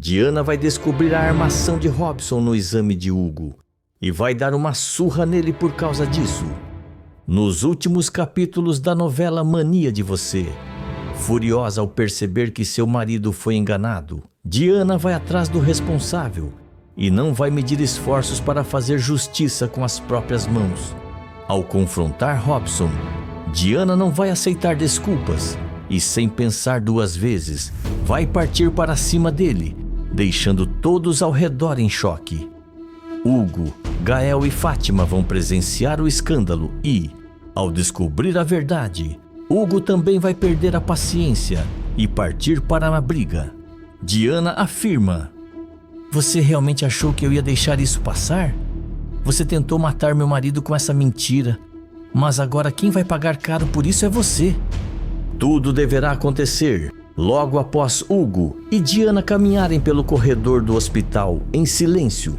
Diana vai descobrir a armação de Robson no exame de Hugo e vai dar uma surra nele por causa disso. Nos últimos capítulos da novela Mania de Você, furiosa ao perceber que seu marido foi enganado, Diana vai atrás do responsável e não vai medir esforços para fazer justiça com as próprias mãos. Ao confrontar Robson, Diana não vai aceitar desculpas e, sem pensar duas vezes, vai partir para cima dele, deixando todos ao redor em choque. Hugo, Gael e Fátima vão presenciar o escândalo e, ao descobrir a verdade, Hugo também vai perder a paciência e partir para uma briga. Diana afirma: "Você realmente achou que eu ia deixar isso passar? Você tentou matar meu marido com essa mentira, mas agora quem vai pagar caro por isso é você." Tudo deverá acontecer logo após Hugo e Diana caminharem pelo corredor do hospital em silêncio.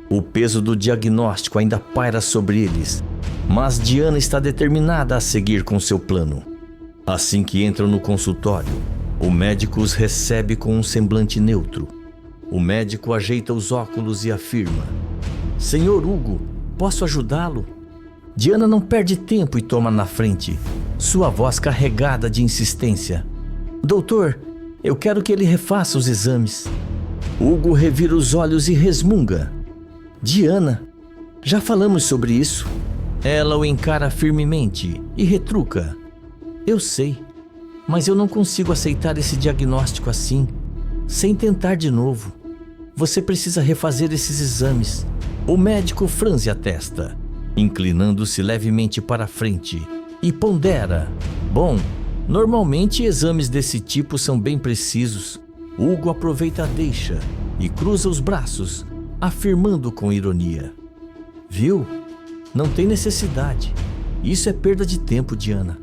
O peso do diagnóstico ainda paira sobre eles, mas Diana está determinada a seguir com seu plano. Assim que entram no consultório, o médico os recebe com um semblante neutro. O médico ajeita os óculos e afirma: "Senhor Hugo, posso ajudá-lo?" Diana não perde tempo e toma na frente, sua voz carregada de insistência: "Doutor, eu quero que ele refaça os exames." Hugo revira os olhos e resmunga: "Diana, já falamos sobre isso." Ela o encara firmemente e retruca: "Eu sei, mas eu não consigo aceitar esse diagnóstico assim, sem tentar de novo. Você precisa refazer esses exames." O médico franze a testa, inclinando-se levemente para a frente, e pondera: "Bom, normalmente exames desse tipo são bem precisos." Hugo aproveita a deixa e cruza os braços, afirmando com ironia: "Viu? Não tem necessidade. Isso é perda de tempo, Diana."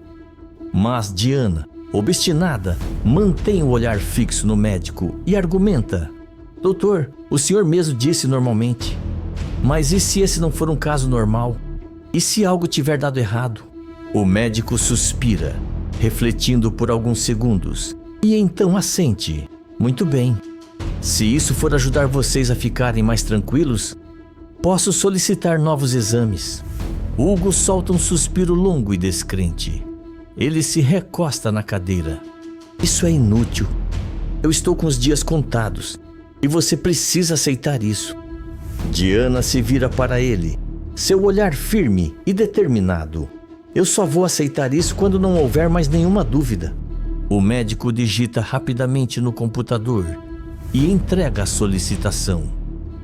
Mas Diana, obstinada, mantém o olhar fixo no médico e argumenta: "Doutor, o senhor mesmo disse normalmente. Mas e se esse não for um caso normal? E se algo tiver dado errado?" O médico suspira, refletindo por alguns segundos, e então assente: "Muito bem. Se isso for ajudar vocês a ficarem mais tranquilos, posso solicitar novos exames." Hugo solta um suspiro longo e descrente. Ele se recosta na cadeira. "Isso é inútil. Eu estou com os dias contados e você precisa aceitar isso." Diana se vira para ele, seu olhar firme e determinado. "Eu só vou aceitar isso quando não houver mais nenhuma dúvida." O médico digita rapidamente no computador e entrega a solicitação.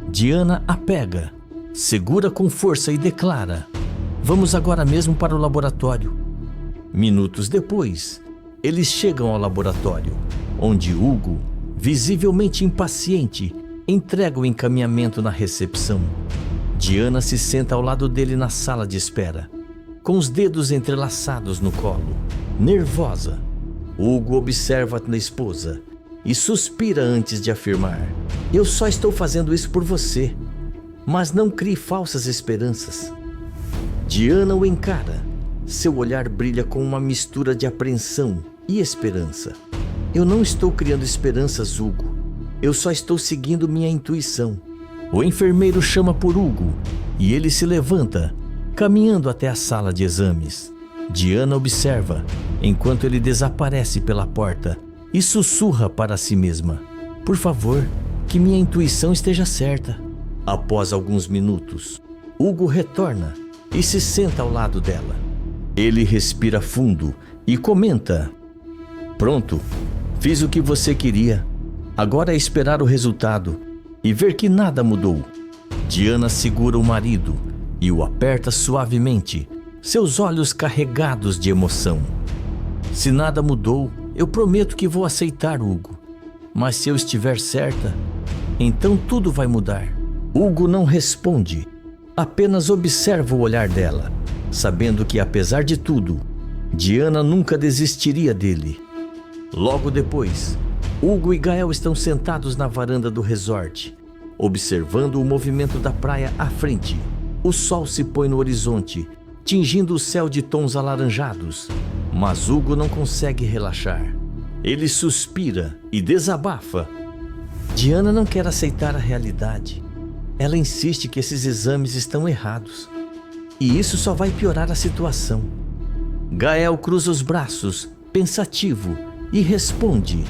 Diana a pega, segura com força e declara: "Vamos agora mesmo para o laboratório." Minutos depois, eles chegam ao laboratório, onde Hugo, visivelmente impaciente, entrega o encaminhamento na recepção. Diana se senta ao lado dele na sala de espera, com os dedos entrelaçados no colo, nervosa. Hugo observa a esposa e suspira antes de afirmar: "Eu só estou fazendo isso por você, mas não crie falsas esperanças." Diana o encara, seu olhar brilha com uma mistura de apreensão e esperança. "Eu não estou criando esperanças, Hugo. Eu só estou seguindo minha intuição." O enfermeiro chama por Hugo e ele se levanta, caminhando até a sala de exames. Diana observa enquanto ele desaparece pela porta e sussurra para si mesma: "Por favor, que minha intuição esteja certa." Após alguns minutos, Hugo retorna e se senta ao lado dela. Ele respira fundo e comenta: "Pronto, fiz o que você queria. Agora é esperar o resultado e ver que nada mudou." Diana segura o marido e o aperta suavemente, seus olhos carregados de emoção. "Se nada mudou, eu prometo que vou aceitar, Hugo. Mas se eu estiver certa, então tudo vai mudar." Hugo não responde, apenas observa o olhar dela, sabendo que, apesar de tudo, Diana nunca desistiria dele. Logo depois, Hugo e Gael estão sentados na varanda do resort, observando o movimento da praia à frente. O sol se põe no horizonte, tingindo o céu de tons alaranjados, mas Hugo não consegue relaxar. Ele suspira e desabafa: Diana não quer aceitar a realidade. Ela insiste que esses exames estão errados. E isso só vai piorar a situação. Gael cruza os braços, pensativo, e responde: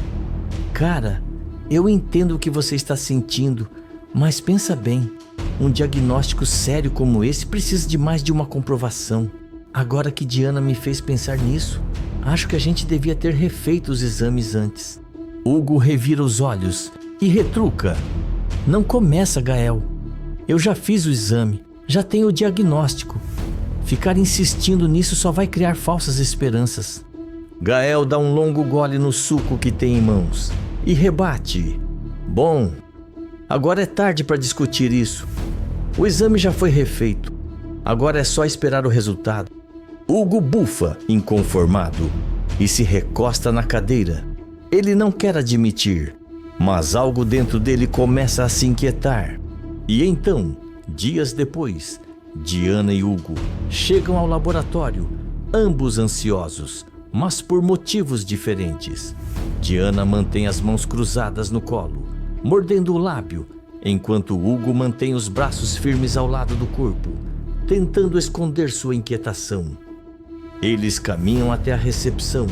Cara, eu entendo o que você está sentindo, mas pensa bem. Um diagnóstico sério como esse precisa de mais de uma comprovação. Agora que Diana me fez pensar nisso, acho que a gente devia ter refeito os exames antes. Hugo revira os olhos e retruca: Não começa, Gael. Eu já fiz o exame, já tenho o diagnóstico. Ficar insistindo nisso só vai criar falsas esperanças. Gael dá um longo gole no suco que tem em mãos e rebate: Bom, agora é tarde para discutir isso. O exame já foi refeito. Agora é só esperar o resultado. Hugo bufa, inconformado, e se recosta na cadeira. Ele não quer admitir, mas algo dentro dele começa a se inquietar. E então, dias depois, Diana e Hugo chegam ao laboratório, ambos ansiosos, mas por motivos diferentes. Diana mantém as mãos cruzadas no colo, mordendo o lábio, enquanto Hugo mantém os braços firmes ao lado do corpo, tentando esconder sua inquietação. Eles caminham até a recepção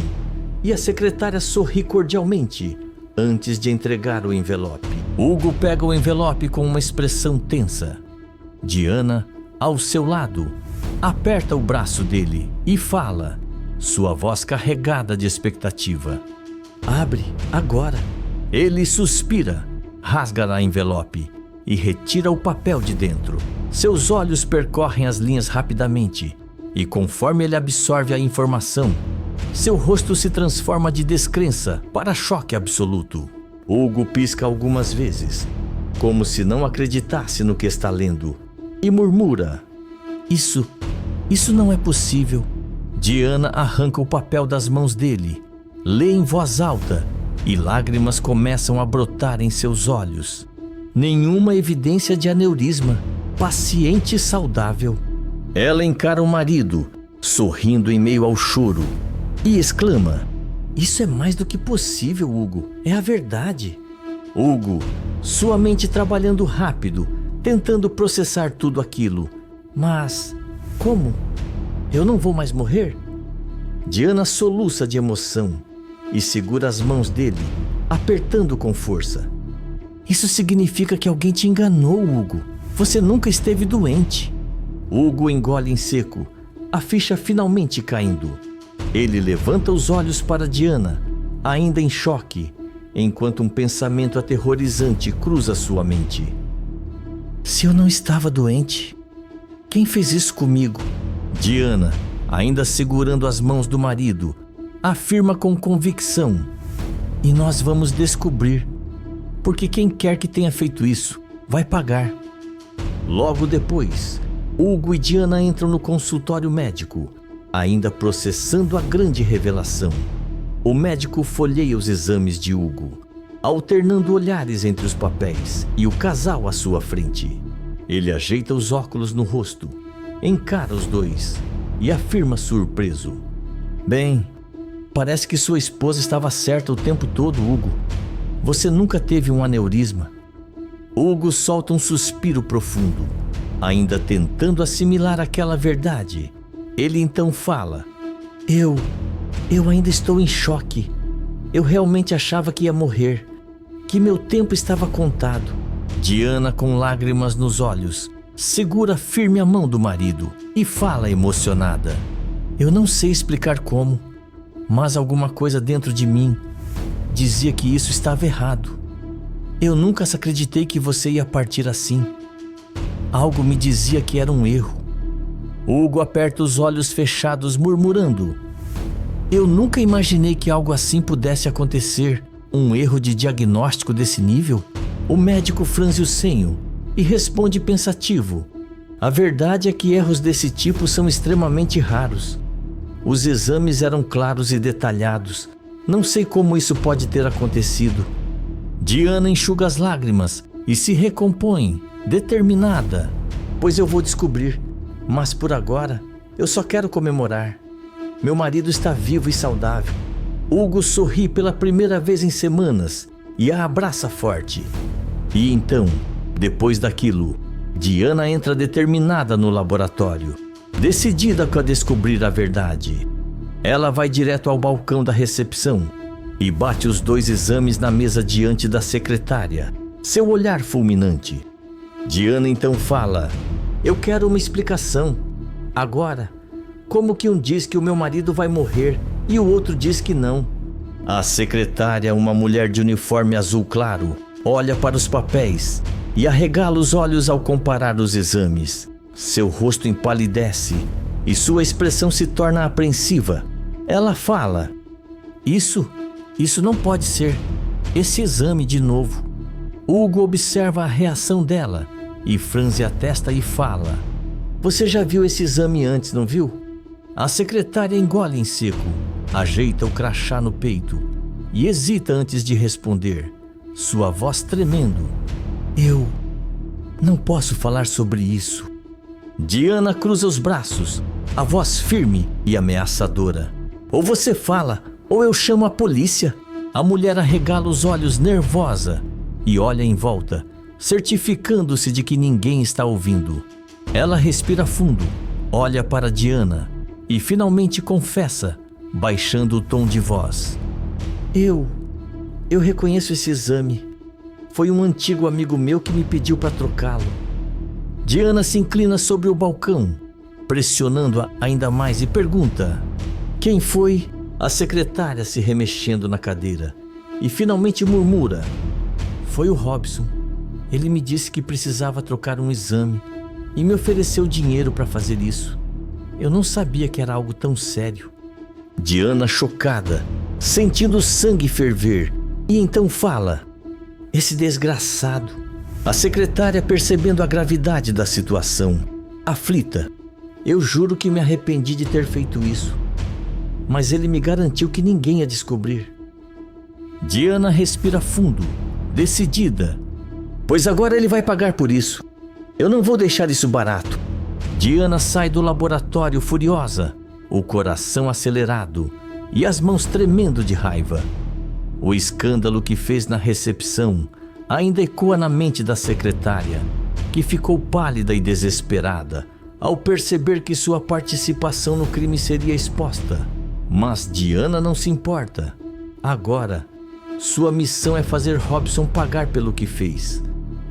e a secretária sorri cordialmente antes de entregar o envelope. Hugo pega o envelope com uma expressão tensa. Diana, ao seu lado, aperta o braço dele e fala, sua voz carregada de expectativa: Abre, agora. Ele suspira, rasga a envelope e retira o papel de dentro. Seus olhos percorrem as linhas rapidamente e, conforme ele absorve a informação, seu rosto se transforma de descrença para choque absoluto. Hugo pisca algumas vezes, como se não acreditasse no que está lendo, e murmura: Isso não é possível. Diana arranca o papel das mãos dele, lê em voz alta e lágrimas começam a brotar em seus olhos. Nenhuma evidência de aneurisma. Paciente saudável. Ela encara o marido, sorrindo em meio ao choro, e exclama: Isso é mais do que possível, Hugo. É a verdade. Hugo, sua mente trabalhando rápido, tentando processar tudo aquilo. Mas como? Eu não vou mais morrer? Diana soluça de emoção e segura as mãos dele, apertando com força. Isso significa que alguém te enganou, Hugo. Você nunca esteve doente. Hugo engole em seco, a ficha finalmente caindo. Ele levanta os olhos para Diana, ainda em choque, enquanto um pensamento aterrorizante cruza sua mente. Se eu não estava doente, quem fez isso comigo? Diana, ainda segurando as mãos do marido, afirma com convicção: E nós vamos descobrir, porque quem quer que tenha feito isso vai pagar. Logo depois, Hugo e Diana entram no consultório médico, ainda processando a grande revelação. O médico folheia os exames de Hugo, alternando olhares entre os papéis e o casal à sua frente. Ele ajeita os óculos no rosto, encara os dois e afirma surpreso: Bem, parece que sua esposa estava certa o tempo todo, Hugo. Você nunca teve um aneurisma. Hugo solta um suspiro profundo, ainda tentando assimilar aquela verdade. Ele então fala: Eu ainda estou em choque. Eu realmente achava que ia morrer, que meu tempo estava contado. Diana, com lágrimas nos olhos, segura firme a mão do marido e fala emocionada: Eu não sei explicar como, mas alguma coisa dentro de mim dizia que isso estava errado. Eu nunca acreditei que você ia partir assim. Algo me dizia que era um erro. Hugo aperta os olhos fechados, murmurando: Eu nunca imaginei que algo assim pudesse acontecer. Um erro de diagnóstico desse nível? O médico franze o senho e responde pensativo: A verdade é que erros desse tipo são extremamente raros. Os exames eram claros e detalhados. Não sei como isso pode ter acontecido. Diana enxuga as lágrimas e se recompõe, determinada: Pois eu vou descobrir, mas por agora eu só quero comemorar. Meu marido está vivo e saudável. Hugo sorri pela primeira vez em semanas e a abraça forte. E então, depois daquilo, Diana entra determinada no laboratório, decidida a descobrir a verdade. Ela vai direto ao balcão da recepção e bate os 2 exames na mesa diante da secretária, seu olhar fulminante. Diana então fala: eu quero uma explicação. Agora, como que um diz que o meu marido vai morrer e o outro diz que não? A secretária, uma mulher de uniforme azul claro, olha para os papéis e arregala os olhos ao comparar os exames. Seu rosto empalidece e sua expressão se torna apreensiva. Ela fala: Isso não pode ser. Esse exame de novo. Hugo observa a reação dela e franze a testa e fala: você já viu esse exame antes, não viu? A secretária engole em seco, ajeita o crachá no peito e hesita antes de responder, sua voz tremendo: eu não posso falar sobre isso. Diana cruza os braços, a voz firme e ameaçadora: ou você fala, ou eu chamo a polícia. A mulher arregala os olhos nervosa e olha em volta, certificando-se de que ninguém está ouvindo. Ela respira fundo, olha para Diana e finalmente confessa, baixando o tom de voz: Eu reconheço esse exame. Foi um antigo amigo meu que me pediu para trocá-lo. Diana se inclina sobre o balcão, pressionando-a ainda mais e pergunta: quem foi? A secretária se remexendo na cadeira e finalmente murmura: foi o Robson. Ele me disse que precisava trocar um exame e me ofereceu dinheiro para fazer isso. Eu não sabia que era algo tão sério. Diana, chocada, sentindo o sangue ferver, e então fala: esse desgraçado. A secretária, percebendo a gravidade da situação, aflita: eu juro que me arrependi de ter feito isso, mas ele me garantiu que ninguém ia descobrir. Diana respira fundo, decidida: pois agora ele vai pagar por isso. Eu não vou deixar isso barato. Diana sai do laboratório furiosa, o coração acelerado e as mãos tremendo de raiva. O escândalo que fez na recepção ainda ecoa na mente da secretária, que ficou pálida e desesperada ao perceber que sua participação no crime seria exposta. Mas Diana não se importa. Agora, sua missão é fazer Robson pagar pelo que fez.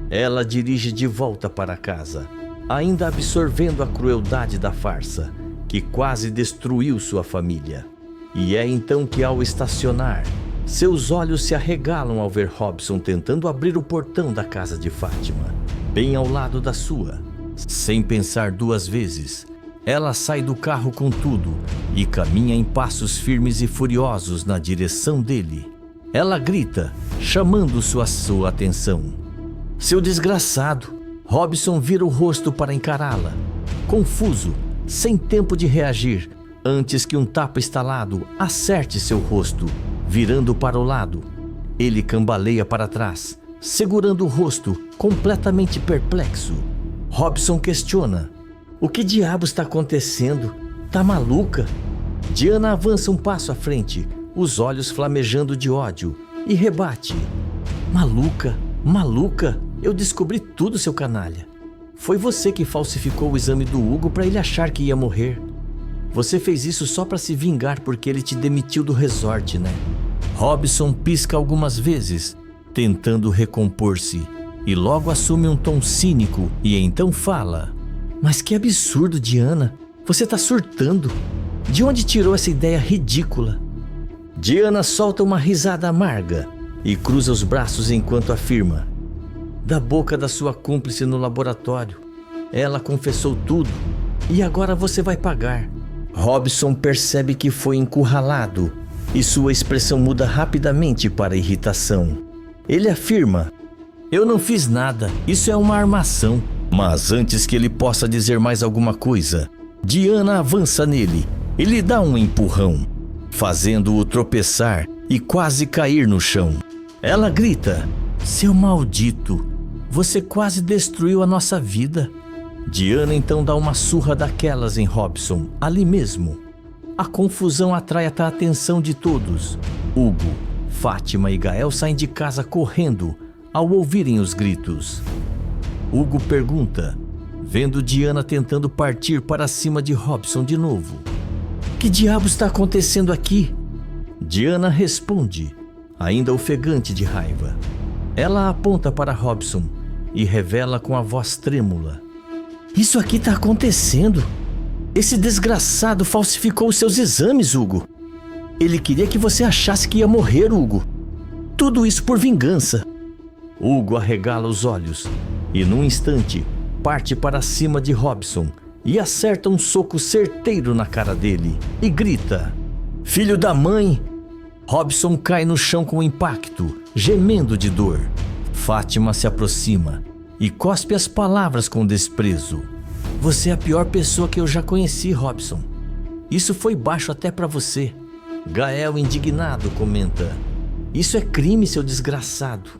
Ela dirige de volta para casa, ainda absorvendo a crueldade da farsa, que quase destruiu sua família. E é então que, ao estacionar, seus olhos se arregalam ao ver Robson tentando abrir o portão da casa de Fátima, bem ao lado da sua. Sem pensar 2 vezes, ela sai do carro com tudo e caminha em passos firmes e furiosos na direção dele. Ela grita, chamando sua atenção: seu desgraçado! Robson vira o rosto para encará-la, confuso, sem tempo de reagir, antes que um tapa estalado acerte seu rosto, virando para o lado. Ele cambaleia para trás, segurando o rosto, completamente perplexo. Robson questiona: o que diabo está acontecendo? Tá maluca? Diana avança um passo à frente, os olhos flamejando de ódio, e rebate: maluca? Maluca? Eu descobri tudo, seu canalha. Foi você que falsificou o exame do Hugo para ele achar que ia morrer. Você fez isso só para se vingar porque ele te demitiu do resort, né? Robson pisca algumas vezes, tentando recompor-se, e logo assume um tom cínico e então fala: mas que absurdo, Diana. Você tá surtando. De onde tirou essa ideia ridícula? Diana solta uma risada amarga e cruza os braços enquanto afirma: da boca da sua cúmplice no laboratório. Ela confessou tudo e agora você vai pagar. Robson percebe que foi encurralado e sua expressão muda rapidamente para irritação. Ele afirma: eu não fiz nada, isso é uma armação. Mas antes que ele possa dizer mais alguma coisa, Diana avança nele e lhe dá um empurrão, fazendo-o tropeçar e quase cair no chão. Ela grita: seu maldito, você quase destruiu a nossa vida. Diana então dá uma surra daquelas em Robson, ali mesmo. A confusão atrai a atenção de todos. Hugo, Fátima e Gael saem de casa correndo ao ouvirem os gritos. Hugo pergunta, vendo Diana tentando partir para cima de Robson de novo. Que diabo está acontecendo aqui? Diana responde, ainda ofegante de raiva. Ela aponta para Robson e revela com a voz trêmula. Isso aqui está acontecendo. Esse desgraçado falsificou os seus exames, Hugo. Ele queria que você achasse que ia morrer, Hugo. Tudo isso por vingança. Hugo arregala os olhos e, num instante, parte para cima de Robson e acerta um soco certeiro na cara dele e grita: Filho da mãe! Robson cai no chão com impacto, gemendo de dor. Fátima se aproxima e cospe as palavras com desprezo. Você é a pior pessoa que eu já conheci, Robson. Isso foi baixo até para você. Gael, indignado, comenta: Isso é crime, seu desgraçado.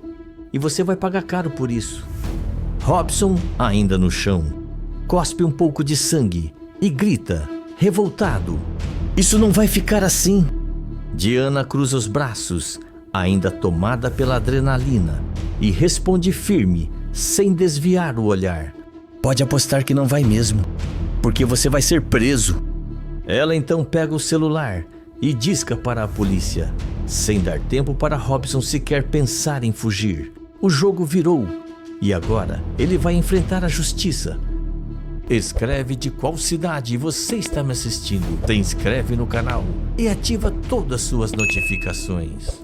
E você vai pagar caro por isso. Robson, ainda no chão, cospe um pouco de sangue e grita, revoltado: Isso não vai ficar assim. Diana cruza os braços, ainda tomada pela adrenalina, e responde firme, sem desviar o olhar: Pode apostar que não vai mesmo, porque você vai ser preso. Ela então pega o celular e disca para a polícia, sem dar tempo para Robson sequer pensar em fugir. O jogo virou e agora ele vai enfrentar a justiça. Escreve de qual cidade você está me assistindo, se inscreve no canal e ativa todas as suas notificações.